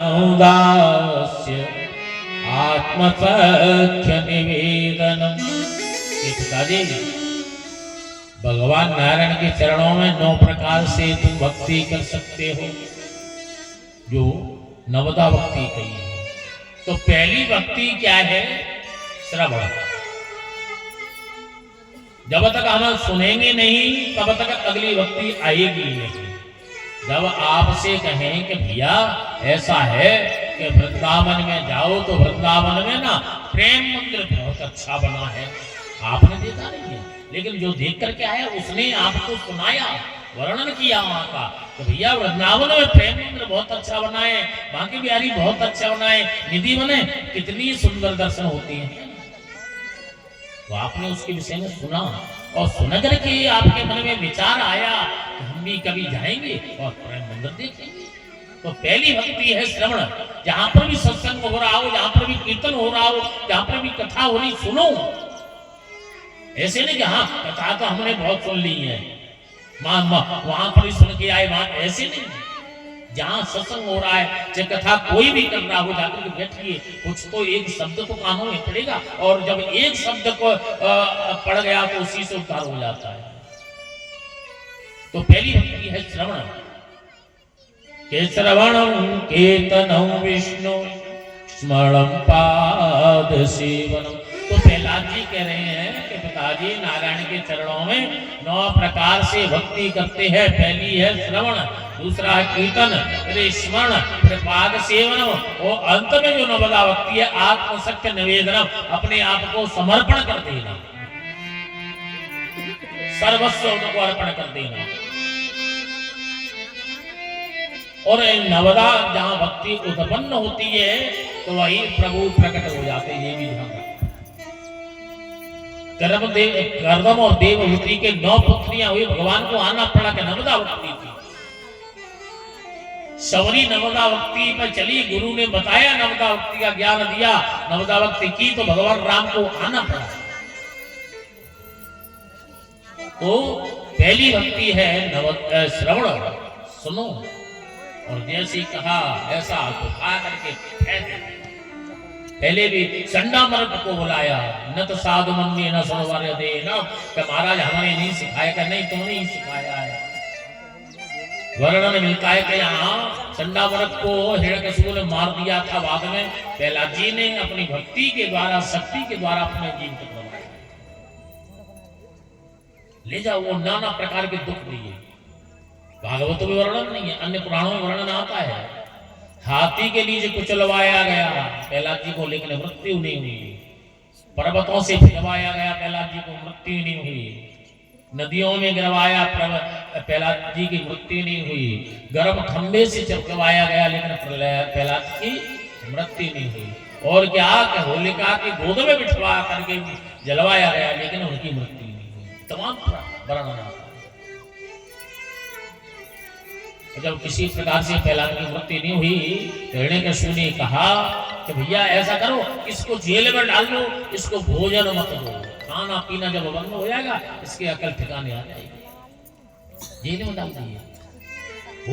दास्य आत्मसख्य निवेदनम। ये पिताजी, भगवान नारायण के चरणों में 9 प्रकार से तुम भक्ति कर सकते हो, जो नवदा भक्ति कही है। तो पहली भक्ति क्या है? श्रवण। जब तक हम सुनेंगे नहीं तब तक अगली भक्ति आएगी नहीं। जब आपसे कहें कि भैया ऐसा है कि वृंदावन में जाओ, तो वृंदावन में ना प्रेम मंदिर बहुत अच्छा बना है, आपने देखा नहीं है, लेकिन जो देख करके आया उसने आपको सुनाया, वर्णन किया वहां का, तो भैया वृंदावन में प्रेम मंदिर बहुत अच्छा बना है, बांके बिहारी बहुत अच्छा बना है, निधि बने, कितनी सुंदर दर्शन होती है। तो आपने उसके विषय में सुना, और सुन करके आपके मन में विचार आया कि हम भी कभी जाएंगे और प्रेम मंदिर देखेंगे। तो पहली भक्ति है श्रवण। जहां पर भी सत्संग हो रहा हो, जहां पर भी कीर्तन हो रहा हो, जहां पर भी कथा हो रही, सुनो। ऐसे नहीं कि हाँ कथा तो हमने बहुत सुन ली है, वहां पर भी सुन के आए, वहां ऐसे नहीं। जहां सत्संग हो रहा है, चाहे कथा कोई भी कर रहा हो, जाकर के बैठिए, कुछ तो एक शब्द तो कानों में पड़ेगा, और जब एक शब्द को पड़ गया तो उसी से उद्धार हो जाता है। तो पहली भक्ति है श्रवण। के श्रवणं कीर्तनं विष्णु स्मरणं पाद सेवनम। तो प्रहलाद जी कह रहे हैं कि पिताजी नारायण के चरणों में 9 प्रकार से भक्ति करते हैं। पहली है श्रवण, दूसरा है कीर्तन, फिर स्मरण, फिर पाद सेवन, और अंत में जो नवदा भक्ति है आत्मसख्य निवेदनम, अपने आप को समर्पण कर देना, सर्वस्व उनको अर्पण कर देना। और नवदा जहां भक्ति उत्पन्न होती है तो वही प्रभु प्रकट हो जाते हैं। ये भी ध्यान रखना। कर्दम और देवहूति के 9 पुत्रियां हुई, भगवान को आना पड़ा कि नवदा भक्ति थी। सवरी नवदा भक्ति पर चली, गुरु ने बताया, नवदा भक्ति का ज्ञान दिया, नवदा भक्ति की, तो भगवान राम को आना पड़ा। तो पहली भक्ति है श्रवण, सुनो, और जैसे कहा ऐसा तो खा करके फेंक। पहले भी चंडा मर्द को बुलाया, न तो साधु मंदी न सुनवार दे, न कि महाराज हमें नहीं सिखाया, कि नहीं तुमने ही सिखाया है। वर्णन मिलता है कि यहाँ चंडा मर्द को हिरण्यकशिपु ने मार दिया था, बाद में प्रहलाद जी ने अपनी भक्ति के द्वारा, शक्ति के द्वारा अपने जीवन को बनवाया। ले जाओ, वो नाना प्रकार के दुख दिए। भागवत में वर्णन नहीं है, अन्य पुराणों में वर्णन आता है। हाथी के नीचे कुचलवाया गया प्रहलाद जी को, लेकिन मृत्यु नहीं हुई। पर्वतों से गिरवाया गया प्रहलाद जी को, मृत्यु नहीं हुई। नदियों में गिरवाया प्रहलाद जी की मृत्यु नहीं हुई। गर्भ खंबे से चिपकवाया गया, लेकिन प्रहलाद की मृत्यु नहीं हुई। और क्या कि होलिका की गोद में बिठवा करके जलवाया गया, लेकिन उनकी मृत्यु नहीं हुई। तमाम वर्णन आता है। जब किसी प्रकार से प्रहलाद की मृत्यु नहीं हुई, हिरण्यकशिपु ने कहा कि भैया ऐसा करो, इसको जेल में डाल दो, इसको भोजन मत दो, खाना पीना जब बंद हो जाएगा इसकी अकल ठिकाने आ जाएगी। जेल में डाल दिए।